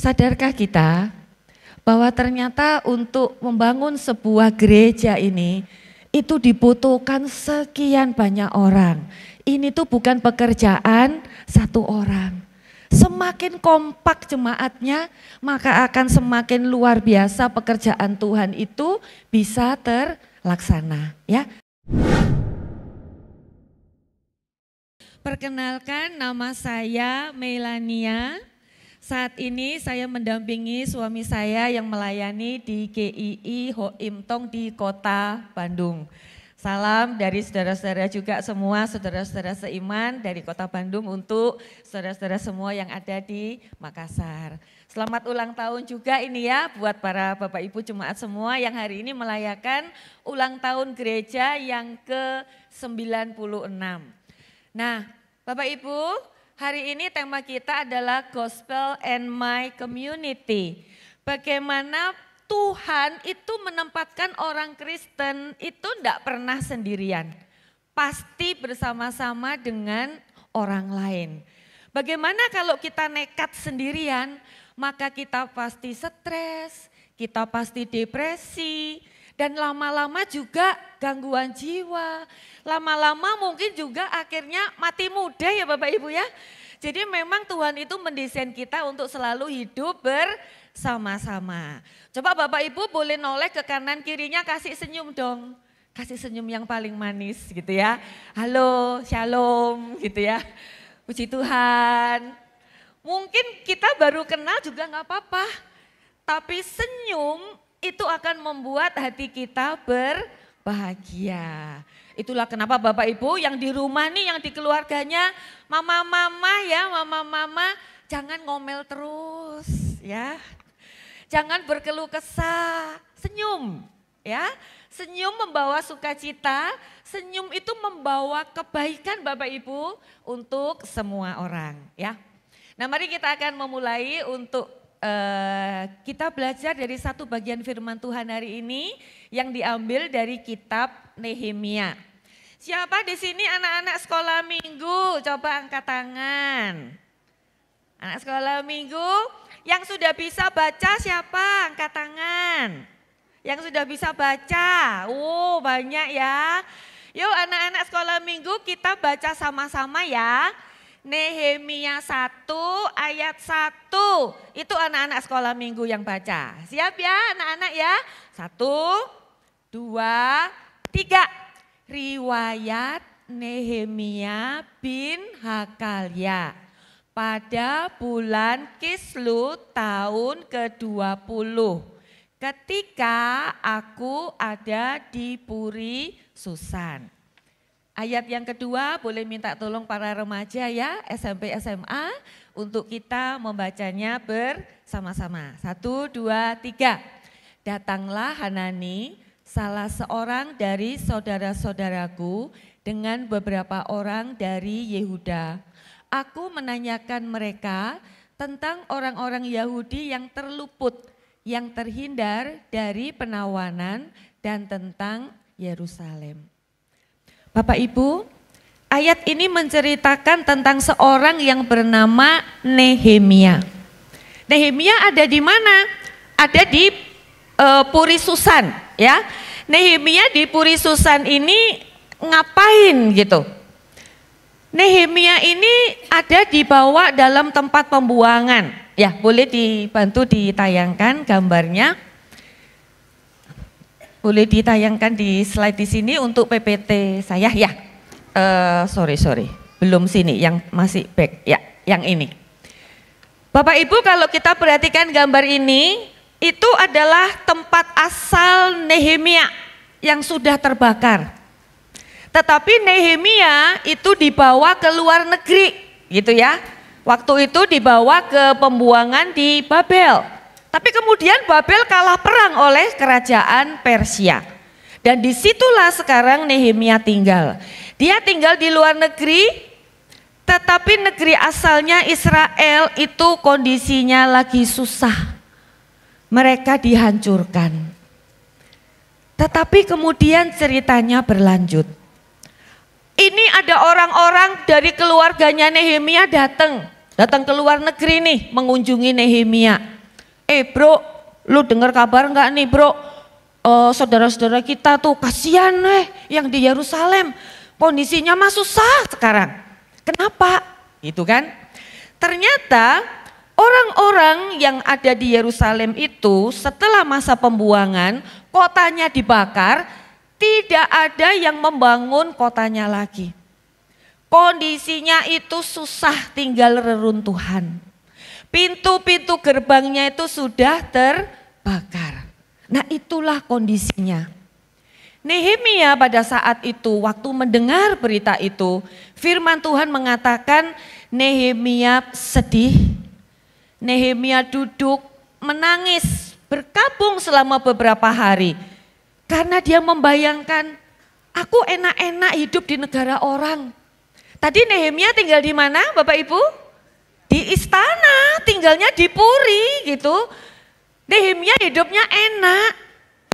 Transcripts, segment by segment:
Sadarkah kita bahwa ternyata untuk membangun sebuah gereja ini itu dibutuhkan sekian banyak orang. Ini tuh bukan pekerjaan satu orang. Semakin kompak jemaatnya, maka akan semakin luar biasa pekerjaan Tuhan itu bisa terlaksana, ya. Perkenalkan, nama saya Melania. Saat ini saya mendampingi suami saya yang melayani di GII Ho Im Tong di Kota Bandung. Salam dari saudara-saudara juga semua, saudara-saudara seiman dari Kota Bandung untuk saudara-saudara semua yang ada di Makassar. Selamat ulang tahun juga ini ya buat para Bapak Ibu jemaat semua yang hari ini merayakan ulang tahun gereja yang ke-96. Nah, Bapak Ibu, hari ini tema kita adalah Gospel and My Community. Bagaimana Tuhan itu menempatkan orang Kristen itu tidak pernah sendirian. Pasti bersama-sama dengan orang lain. Bagaimana kalau kita nekat sendirian, maka kita pasti stres, kita pasti depresi, dan lama-lama juga gangguan jiwa. Lama-lama mungkin juga akhirnya mati muda ya Bapak Ibu ya. Jadi memang Tuhan itu mendesain kita untuk selalu hidup bersama-sama. Coba Bapak Ibu boleh noleh ke kanan kirinya, kasih senyum dong. Kasih senyum yang paling manis gitu ya. Halo, shalom gitu ya. Puji Tuhan. Mungkin kita baru kenal juga gak apa-apa. Tapi senyum itu akan membuat hati kita berbahagia. Itulah kenapa Bapak Ibu yang di rumah nih, yang di keluarganya, mama-mama ya, mama-mama jangan ngomel terus ya. Jangan berkeluh kesah, senyum ya. Senyum membawa sukacita, senyum itu membawa kebaikan Bapak Ibu untuk semua orang ya. Nah mari kita akan memulai untuk kita belajar dari satu bagian firman Tuhan hari ini yang diambil dari kitab Nehemia. Siapa di sini anak-anak sekolah minggu? Coba angkat tangan. Anak sekolah minggu yang sudah bisa baca siapa? Angkat tangan. Yang sudah bisa baca, banyak ya. Yuk anak-anak sekolah minggu kita baca sama-sama ya. Nehemia 1 ayat 1, itu anak-anak sekolah minggu yang baca. Siap ya anak-anak ya? 1, 2, 3. Riwayat Nehemia bin Hakalya pada bulan Kislu tahun ke-20. Ketika aku ada di Puri Susan. Ayat yang kedua boleh minta tolong para remaja ya, SMP SMA untuk kita membacanya bersama-sama. 1, 2, 3. Datanglah Hanani, salah seorang dari saudara-saudaraku dengan beberapa orang dari Yehuda. Aku menanyakan mereka tentang orang-orang Yahudi yang terluput, yang terhindar dari penawanan dan tentang Yerusalem. Bapak Ibu, ayat ini menceritakan tentang seorang yang bernama Nehemia. Nehemia ada di mana? Ada di Puri Susan ya. Nehemia di Puri Susan ini ngapain gitu? Nehemia ini ada dibawa dalam tempat pembuangan. Ya, boleh dibantu ditayangkan gambarnya. Boleh ditayangkan di slide di sini untuk PPT saya ya. Sorry, belum sini, yang masih back ya, yang ini. Bapak Ibu kalau kita perhatikan gambar ini, itu adalah tempat asal Nehemia yang sudah terbakar. Tetapi Nehemia itu dibawa ke luar negeri gitu ya. Waktu itu dibawa ke pembuangan di Babel. Tapi kemudian Babel kalah perang oleh kerajaan Persia. Dan disitulah sekarang Nehemia tinggal. Dia tinggal di luar negeri, tetapi negeri asalnya Israel itu kondisinya lagi susah. Mereka dihancurkan. Tetapi kemudian ceritanya berlanjut. Ini ada orang-orang dari keluarganya Nehemia datang datang ke luar negeri nih mengunjungi Nehemia. Bro, lu dengar kabar enggak nih bro? Saudara-saudara kita tuh kasihan yang di Yerusalem. Kondisinya mah susah sekarang. Kenapa? Gitu kan? Ternyata orang-orang yang ada di Yerusalem itu setelah masa pembuangan, kotanya dibakar, tidak ada yang membangun kotanya lagi. Kondisinya itu susah, tinggal reruntuhan. Pintu-pintu gerbangnya itu sudah terbakar. Nah itulah kondisinya. Nehemia pada saat itu waktu mendengar berita itu, firman Tuhan mengatakan Nehemia sedih, Nehemia duduk menangis, berkabung selama beberapa hari. Karena dia membayangkan, aku enak-enak hidup di negara orang. Tadi Nehemia tinggal di mana Bapak Ibu? Di istana, tinggalnya di puri gitu. Nehemia hidupnya enak.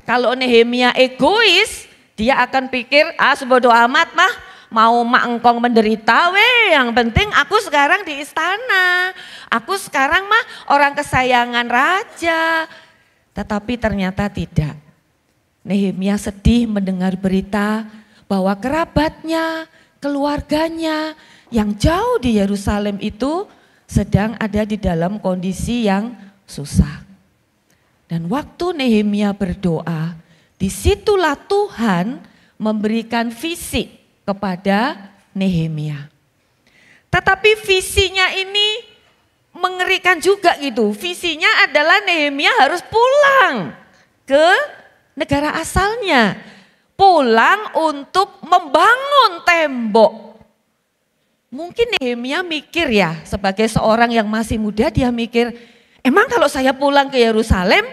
Kalau Nehemia egois, dia akan pikir, sebodoh amat mah, mau mak engkong menderita yang penting aku sekarang di istana. Aku sekarang mah orang kesayangan raja. Tetapi ternyata tidak. Nehemia sedih mendengar berita bahwa kerabatnya, keluarganya yang jauh di Yerusalem itu sedang ada di dalam kondisi yang susah. Dan waktu Nehemia berdoa, disitulah Tuhan memberikan visi kepada Nehemia. Tetapi visinya ini mengerikan juga gitu. Visinya adalah Nehemia harus pulang ke negara asalnya. Pulang untuk membangun tembok. Mungkin Nehemia mikir ya, sebagai seorang yang masih muda dia mikir, emang kalau saya pulang ke Yerusalem,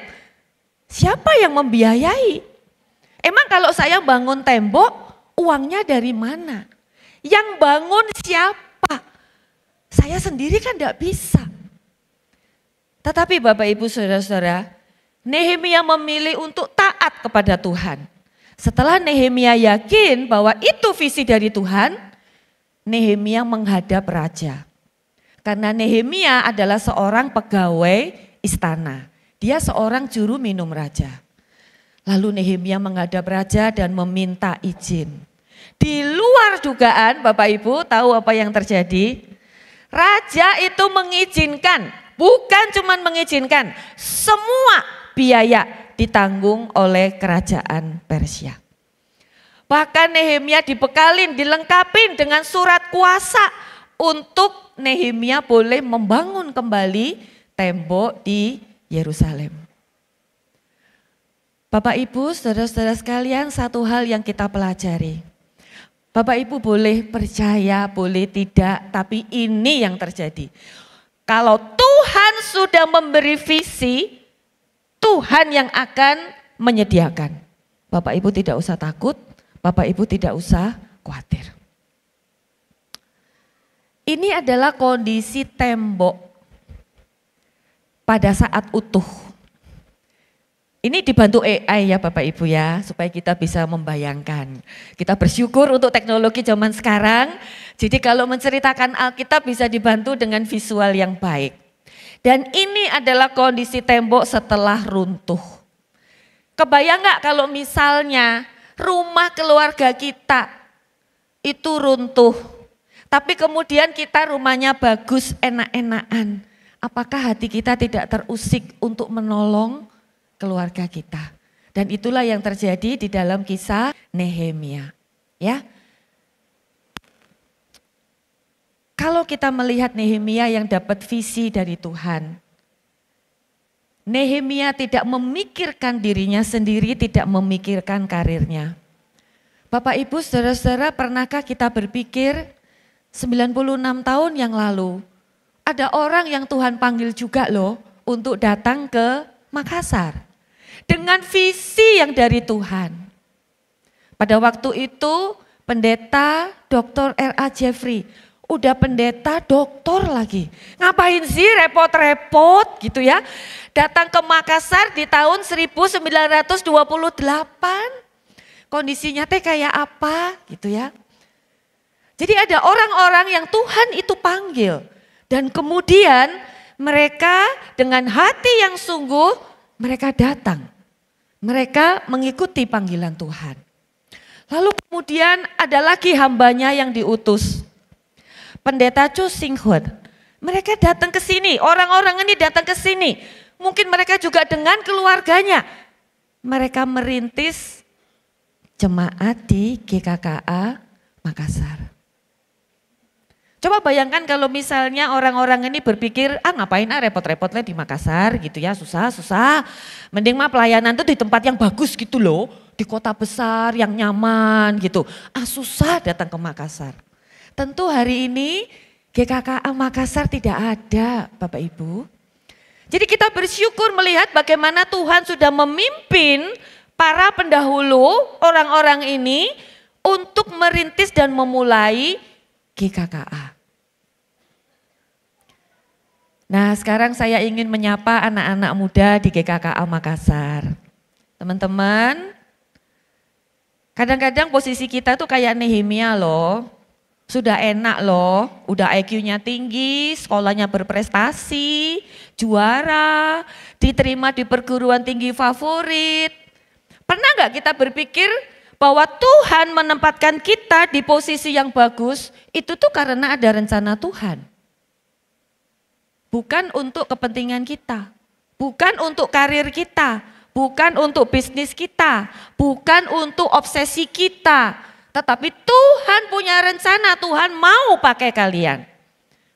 siapa yang membiayai? Emang kalau saya bangun tembok, uangnya dari mana? Yang bangun siapa? Saya sendiri kan tidak bisa. Tetapi Bapak Ibu Saudara-saudara, Nehemia memilih untuk taat kepada Tuhan. Setelah Nehemia yakin bahwa itu visi dari Tuhan, Nehemia menghadap raja. Karena Nehemia adalah seorang pegawai istana. Dia seorang juru minum raja. Lalu Nehemia menghadap raja dan meminta izin. Di luar dugaan, Bapak Ibu tahu apa yang terjadi? Raja itu mengizinkan, bukan cuma mengizinkan, semua biaya ditanggung oleh kerajaan Persia. Bahkan Nehemia dibekalin, dilengkapin dengan surat kuasa untuk Nehemia boleh membangun kembali tembok di Yerusalem. Bapak Ibu, saudara-saudara sekalian, satu hal yang kita pelajari. Bapak Ibu boleh percaya, boleh tidak, tapi ini yang terjadi. Kalau Tuhan sudah memberi visi, Tuhan yang akan menyediakan. Bapak Ibu tidak usah takut, Bapak Ibu tidak usah khawatir. Ini adalah kondisi tembok pada saat utuh. Ini dibantu AI ya Bapak Ibu ya, supaya kita bisa membayangkan. Kita bersyukur untuk teknologi zaman sekarang, jadi kalau menceritakan Alkitab bisa dibantu dengan visual yang baik. Dan ini adalah kondisi tembok setelah runtuh. Kebayang gak kalau misalnya rumah keluarga kita itu runtuh, tapi kemudian kita rumahnya bagus, enak-enakan. Apakah hati kita tidak terusik untuk menolong keluarga kita? Dan itulah yang terjadi di dalam kisah Nehemia. Ya. Kalau kita melihat Nehemia yang dapat visi dari Tuhan, Nehemia tidak memikirkan dirinya sendiri, tidak memikirkan karirnya. Bapak Ibu saudara-saudara, pernahkah kita berpikir 96 tahun yang lalu ada orang yang Tuhan panggil juga loh untuk datang ke Makassar dengan visi yang dari Tuhan. Pada waktu itu pendeta Dr. R.A. Jeffrey, udah pendeta doktor lagi. Ngapain sih repot-repot gitu ya. Datang ke Makassar di tahun 1928. Kondisinya teh kayak apa gitu ya. Jadi ada orang-orang yang Tuhan itu panggil. Dan kemudian mereka dengan hati yang sungguh mereka datang. Mereka mengikuti panggilan Tuhan. Lalu kemudian ada lagi hambanya yang diutus. Pendeta Chu Sing Hut. Mereka datang ke sini, orang-orang ini datang ke sini. Mungkin mereka juga dengan keluarganya. Mereka merintis jemaat di GKKA Makassar. Coba bayangkan kalau misalnya orang-orang ini berpikir, ngapain repot-repotnya di Makassar gitu ya, susah-susah. Mending mah pelayanan tuh di tempat yang bagus gitu loh, di kota besar yang nyaman gitu. Susah datang ke Makassar. Tentu hari ini GKKA Makassar tidak ada Bapak Ibu. Jadi kita bersyukur melihat bagaimana Tuhan sudah memimpin para pendahulu orang-orang ini untuk merintis dan memulai GKKA. Nah sekarang saya ingin menyapa anak-anak muda di GKKA Makassar. Teman-teman, kadang-kadang posisi kita tuh kayak Nehemia loh. Sudah enak loh, udah IQ-nya tinggi, sekolahnya berprestasi, juara, diterima di perguruan tinggi favorit. Pernah gak kita berpikir bahwa Tuhan menempatkan kita di posisi yang bagus, itu tuh karena ada rencana Tuhan. Bukan untuk kepentingan kita, bukan untuk karir kita, bukan untuk bisnis kita, bukan untuk obsesi kita. Tetapi Tuhan punya rencana, Tuhan mau pakai kalian.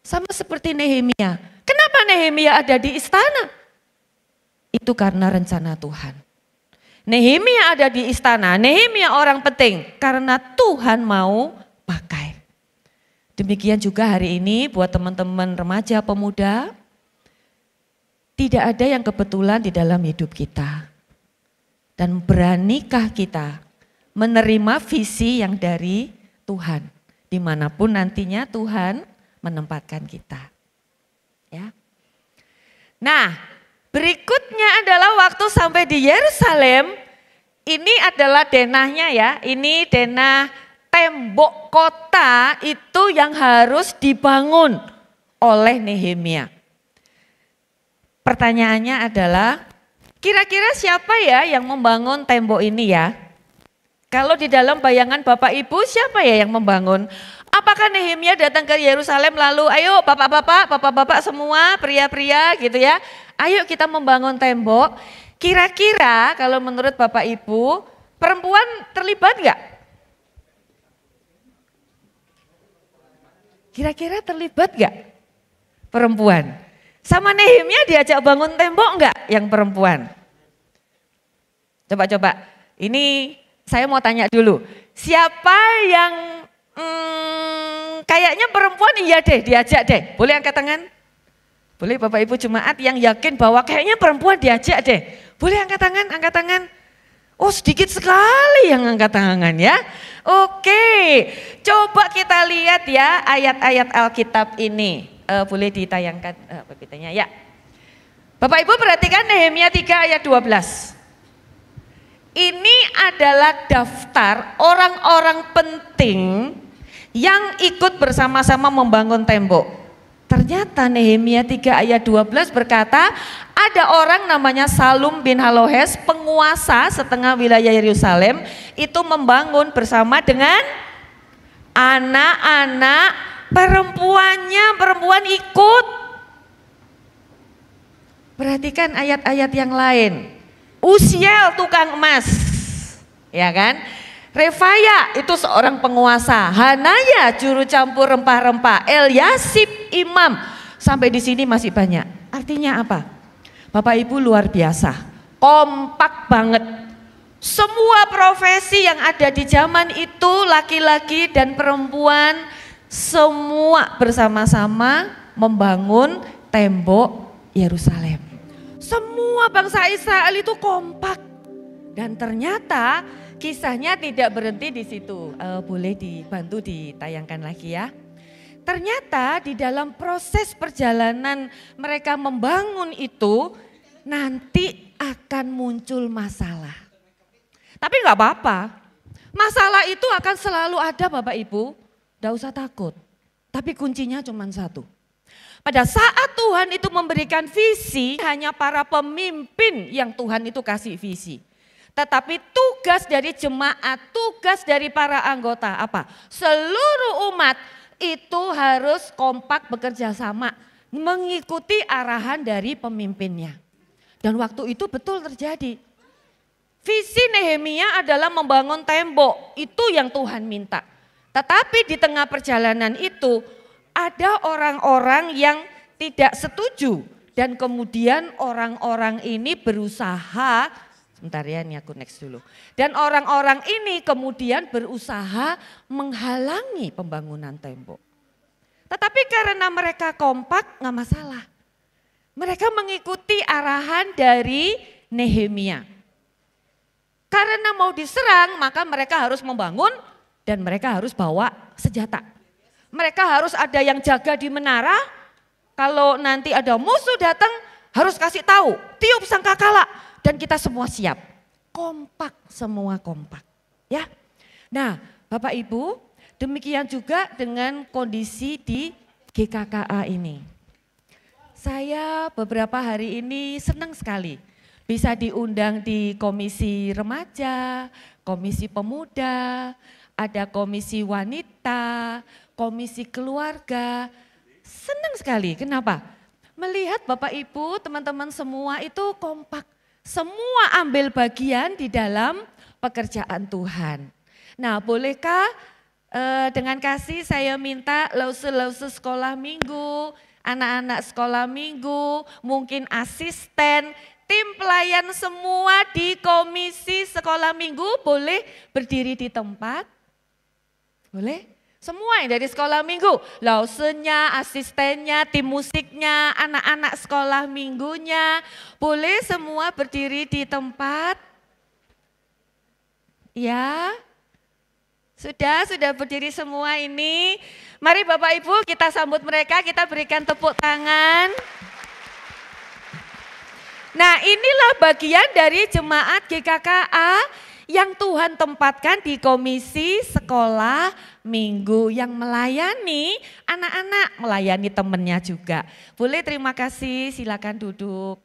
Sama seperti Nehemia. Kenapa Nehemia ada di istana? Itu karena rencana Tuhan. Nehemia ada di istana, Nehemia orang penting karena Tuhan mau pakai. Demikian juga hari ini buat teman-teman remaja pemuda, tidak ada yang kebetulan di dalam hidup kita. Dan beranikah kita menerima visi yang dari Tuhan, dimanapun nantinya Tuhan menempatkan kita. Ya. Nah, berikutnya adalah waktu sampai di Yerusalem. Ini adalah denahnya ya, ini denah tembok kota itu yang harus dibangun oleh Nehemia. Pertanyaannya adalah, kira-kira siapa ya yang membangun tembok ini ya? Kalau di dalam bayangan Bapak Ibu siapa ya yang membangun? Apakah Nehemia datang ke Yerusalem lalu ayo bapak-bapak semua, pria-pria gitu ya. Ayo kita membangun tembok. Kira-kira kalau menurut Bapak Ibu perempuan terlibat enggak? Kira-kira terlibat enggak perempuan? Sama Nehemia diajak bangun tembok enggak yang perempuan? Coba-coba ini saya mau tanya dulu, siapa yang kayaknya perempuan iya deh diajak deh, boleh angkat tangan? Boleh Bapak Ibu jemaat yang yakin bahwa kayaknya perempuan diajak deh, boleh angkat tangan, angkat tangan. Oh sedikit sekali yang angkat tangan ya. Oke, coba kita lihat ya ayat-ayat Alkitab ini, boleh ditayangkan PPT-nya ya. Bapak Ibu perhatikan Nehemia 3 ayat 12. Ini adalah daftar orang-orang penting yang ikut bersama-sama membangun tembok. Ternyata Nehemia 3 ayat 12 berkata, ada orang namanya Salum bin Halohes, penguasa setengah wilayah Yerusalem, itu membangun bersama dengan anak-anak perempuannya, perempuan ikut. Perhatikan ayat-ayat yang lain. Uziel tukang emas, ya kan? Refaya itu seorang penguasa, Hanaya juru campur rempah-rempah, Eliasib imam. Sampai di sini masih banyak. Artinya apa? Bapak Ibu luar biasa, kompak banget. Semua profesi yang ada di zaman itu, laki-laki dan perempuan, semua bersama-sama membangun tembok Yerusalem. Semua bangsa Israel itu kompak. Dan ternyata kisahnya tidak berhenti di situ. Boleh dibantu ditayangkan lagi ya. Ternyata di dalam proses perjalanan mereka membangun itu nanti akan muncul masalah. Tapi enggak apa-apa. Masalah itu akan selalu ada Bapak Ibu. Enggak usah takut. Tapi kuncinya cuma satu. Pada saat Tuhan itu memberikan visi, hanya para pemimpin yang Tuhan itu kasih visi. Tetapi tugas dari jemaat, tugas dari para anggota apa? Seluruh umat itu harus kompak bekerja sama, mengikuti arahan dari pemimpinnya. Dan waktu itu betul terjadi. Visi Nehemia adalah membangun tembok, itu yang Tuhan minta. Tetapi di tengah perjalanan itu ada orang-orang yang tidak setuju. Dan kemudian orang-orang ini berusaha, sebentar ya ini aku next dulu. Dan orang-orang ini kemudian berusaha menghalangi pembangunan tembok. Tetapi karena mereka kompak nggak masalah. Mereka mengikuti arahan dari Nehemia. Karena mau diserang maka mereka harus membangun dan mereka harus bawa senjata. Mereka harus ada yang jaga di menara, kalau nanti ada musuh datang harus kasih tahu, tiup sangkakala dan kita semua siap. Kompak, semua kompak. Ya. Nah Bapak Ibu, demikian juga dengan kondisi di GKKA ini. Saya beberapa hari ini senang sekali bisa diundang di komisi remaja, komisi pemuda, ada komisi wanita, komisi keluarga. Senang sekali, kenapa? Melihat Bapak Ibu, teman-teman semua itu kompak. Semua ambil bagian di dalam pekerjaan Tuhan. Nah bolehkah dengan kasih saya minta lause-lause sekolah minggu, anak-anak sekolah minggu, mungkin asisten, tim pelayan semua di komisi sekolah minggu boleh berdiri di tempat? Boleh? Semua yang dari sekolah minggu, lausenya, asistennya, tim musiknya, anak-anak sekolah minggunya, boleh semua berdiri di tempat? Ya, sudah berdiri semua ini. Mari Bapak Ibu kita sambut mereka, kita berikan tepuk tangan. Nah inilah bagian dari jemaat GKKA yang Tuhan tempatkan di komisi sekolah minggu yang melayani anak-anak, melayani temannya juga. Boleh, terima kasih, silakan duduk.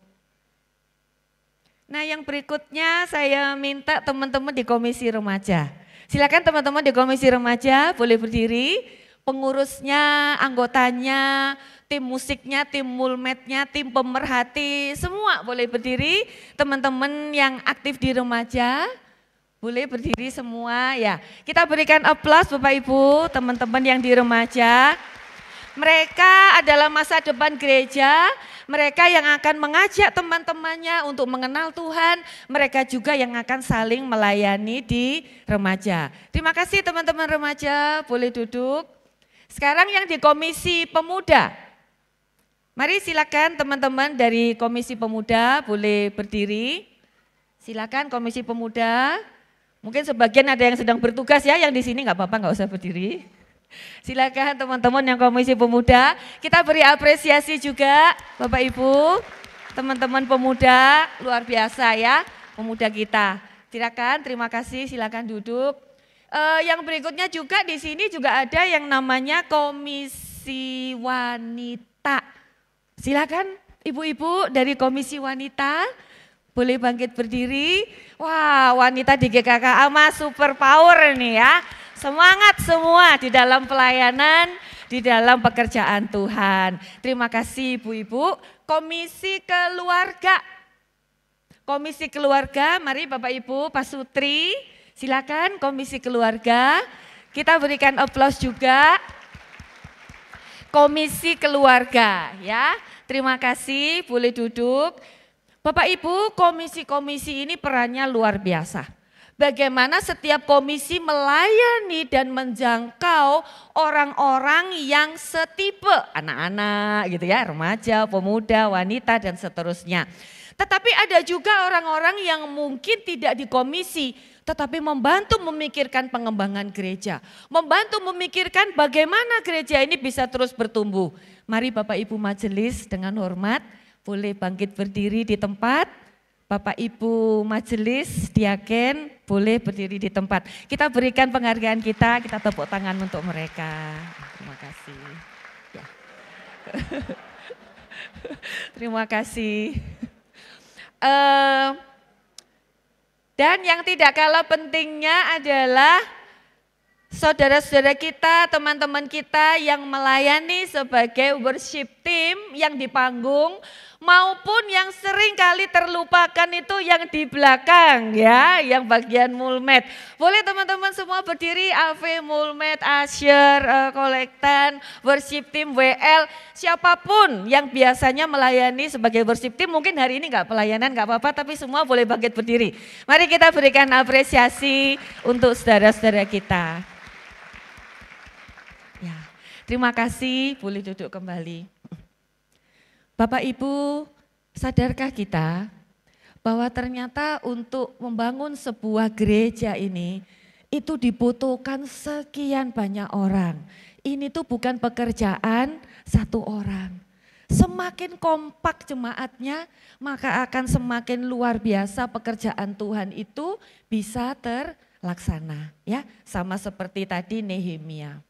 Nah yang berikutnya saya minta teman-teman di komisi remaja. Silakan teman-teman di komisi remaja boleh berdiri, pengurusnya, anggotanya, tim musiknya, tim mulmetnya, tim pemerhati, semua boleh berdiri. Teman-teman yang aktif di remaja boleh berdiri semua ya. Kita berikan aplaus Bapak Ibu, teman-teman yang di remaja. Mereka adalah masa depan gereja, mereka yang akan mengajak teman-temannya untuk mengenal Tuhan, mereka juga yang akan saling melayani di remaja. Terima kasih teman-teman remaja, boleh duduk. Sekarang yang di komisi pemuda. Mari silakan teman-teman dari komisi pemuda boleh berdiri. Silakan komisi pemuda. Mungkin sebagian ada yang sedang bertugas ya, yang di sini nggak apa-apa, nggak usah berdiri. Silakan teman-teman yang komisi pemuda, kita beri apresiasi juga Bapak Ibu, teman-teman pemuda luar biasa ya, pemuda kita. Silakan, terima kasih, silakan duduk. Yang berikutnya juga di sini juga ada yang namanya komisi wanita. Silakan ibu-ibu dari komisi wanita. Boleh bangkit berdiri. Wah, wanita di GKKA mah super power nih ya. Semangat semua di dalam pelayanan, di dalam pekerjaan Tuhan. Terima kasih ibu-ibu. Komisi keluarga. Komisi keluarga, mari Bapak Ibu, Pak Sutri. Silakan komisi keluarga. Kita berikan aplaus juga. Komisi keluarga ya. Terima kasih, boleh duduk. Bapak Ibu, komisi-komisi ini perannya luar biasa. Bagaimana setiap komisi melayani dan menjangkau orang-orang yang setipe, anak-anak gitu ya, remaja, pemuda, wanita dan seterusnya. Tetapi ada juga orang-orang yang mungkin tidak di komisi, tetapi membantu memikirkan pengembangan gereja. Membantu memikirkan bagaimana gereja ini bisa terus bertumbuh. Mari Bapak Ibu majelis dengan hormat. Boleh bangkit berdiri di tempat, Bapak Ibu majelis, diaken, boleh berdiri di tempat. Kita berikan penghargaan kita tepuk tangan untuk mereka. Terima kasih. Ya. Terima kasih. Dan yang tidak kalah pentingnya adalah saudara-saudara kita, teman-teman kita yang melayani sebagai worship team yang di panggung maupun yang sering kali terlupakan itu yang di belakang ya, yang bagian mulmet. Boleh teman-teman semua berdiri, AV, mulmet, Asher, kolektan, worship team, WL, siapapun yang biasanya melayani sebagai worship team, mungkin hari ini enggak pelayanan enggak apa-apa, tapi semua boleh bangkit berdiri. Mari kita berikan apresiasi untuk saudara-saudara kita. Ya, terima kasih, boleh duduk kembali. Bapak Ibu, sadarkah kita bahwa ternyata untuk membangun sebuah gereja ini itu dibutuhkan sekian banyak orang. Ini tuh bukan pekerjaan satu orang. Semakin kompak jemaatnya, maka akan semakin luar biasa pekerjaan Tuhan itu bisa terlaksana. Ya, sama seperti tadi Nehemia.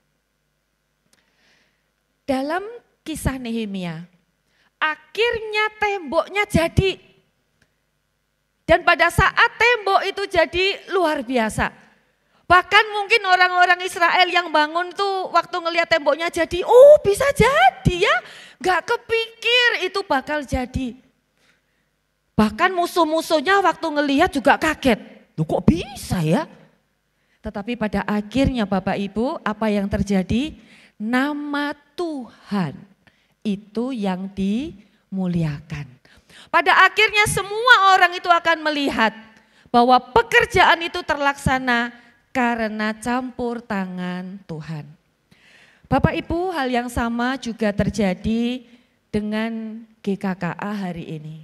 Dalam kisah Nehemia, akhirnya temboknya jadi. Dan pada saat tembok itu jadi luar biasa. Bahkan mungkin orang-orang Israel yang bangun tuh waktu ngelihat temboknya jadi, oh bisa jadi ya. Gak kepikir itu bakal jadi. Bahkan musuh-musuhnya waktu ngelihat juga kaget. Loh kok bisa ya? Tetapi pada akhirnya Bapak Ibu apa yang terjadi? Nama Tuhan itu yang dimuliakan. Pada akhirnya semua orang itu akan melihat bahwa pekerjaan itu terlaksana karena campur tangan Tuhan. Bapak Ibu, hal yang sama juga terjadi dengan GKKA hari ini.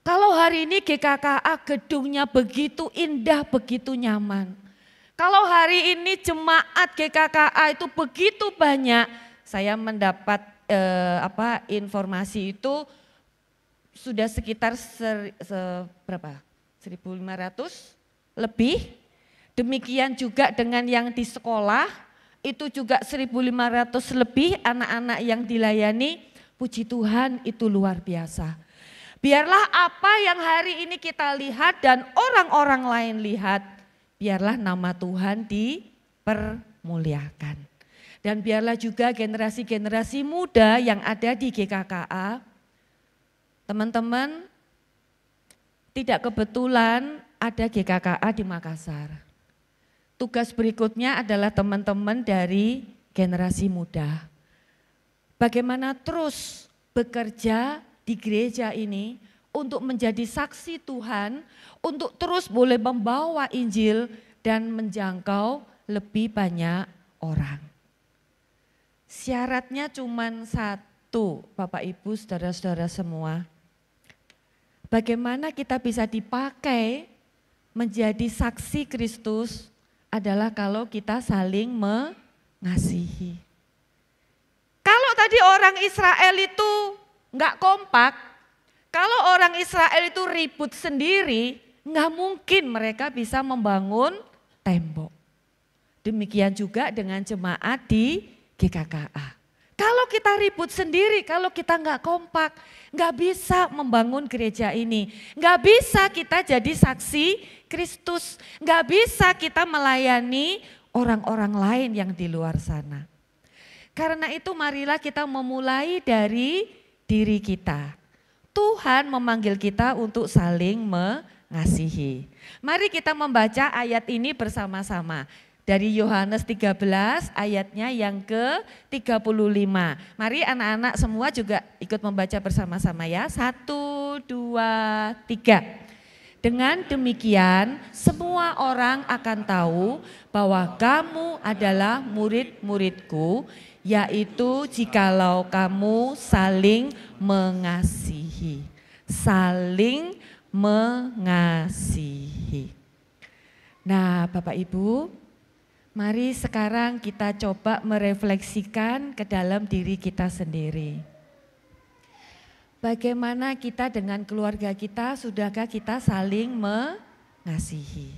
Kalau hari ini GKKA gedungnya begitu indah, begitu nyaman. Kalau hari ini jemaat GKKA itu begitu banyak, saya mendapat informasi itu sudah sekitar 1.500 lebih. Demikian juga dengan yang di sekolah, itu juga 1.500 lebih anak-anak yang dilayani. Puji Tuhan itu luar biasa. Biarlah apa yang hari ini kita lihat dan orang-orang lain lihat, biarlah nama Tuhan dipermuliakan. Dan biarlah juga generasi-generasi muda yang ada di GKKA, teman-teman, tidak kebetulan ada GKKA di Makassar. Tugas berikutnya adalah teman-teman dari generasi muda. Bagaimana terus bekerja di gereja ini untuk menjadi saksi Tuhan, untuk terus boleh membawa Injil dan menjangkau lebih banyak orang. Syaratnya cuma satu, Bapak Ibu, saudara-saudara semua. Bagaimana kita bisa dipakai menjadi saksi Kristus adalah kalau kita saling mengasihi. Kalau tadi orang Israel itu enggak kompak, kalau orang Israel itu ribut sendiri, enggak mungkin mereka bisa membangun tembok. Demikian juga dengan jemaat di GKKA. Kalau kita ribut sendiri, kalau kita enggak kompak, enggak bisa membangun gereja ini. Enggak bisa kita jadi saksi Kristus. Enggak bisa kita melayani orang-orang lain yang di luar sana. Karena itu marilah kita memulai dari diri kita. Tuhan memanggil kita untuk saling mengasihi. Mari kita membaca ayat ini bersama-sama. Dari Yohanes 13 ayatnya yang ke-35. Mari anak-anak semua juga ikut membaca bersama-sama ya. 1, 2, 3. Dengan demikian semua orang akan tahu bahwa kamu adalah murid-muridku, yaitu jikalau kamu saling mengasihi. Saling mengasihi. Nah Bapak Ibu, mari sekarang kita coba merefleksikan ke dalam diri kita sendiri. Bagaimana kita dengan keluarga kita, sudahkah kita saling mengasihi?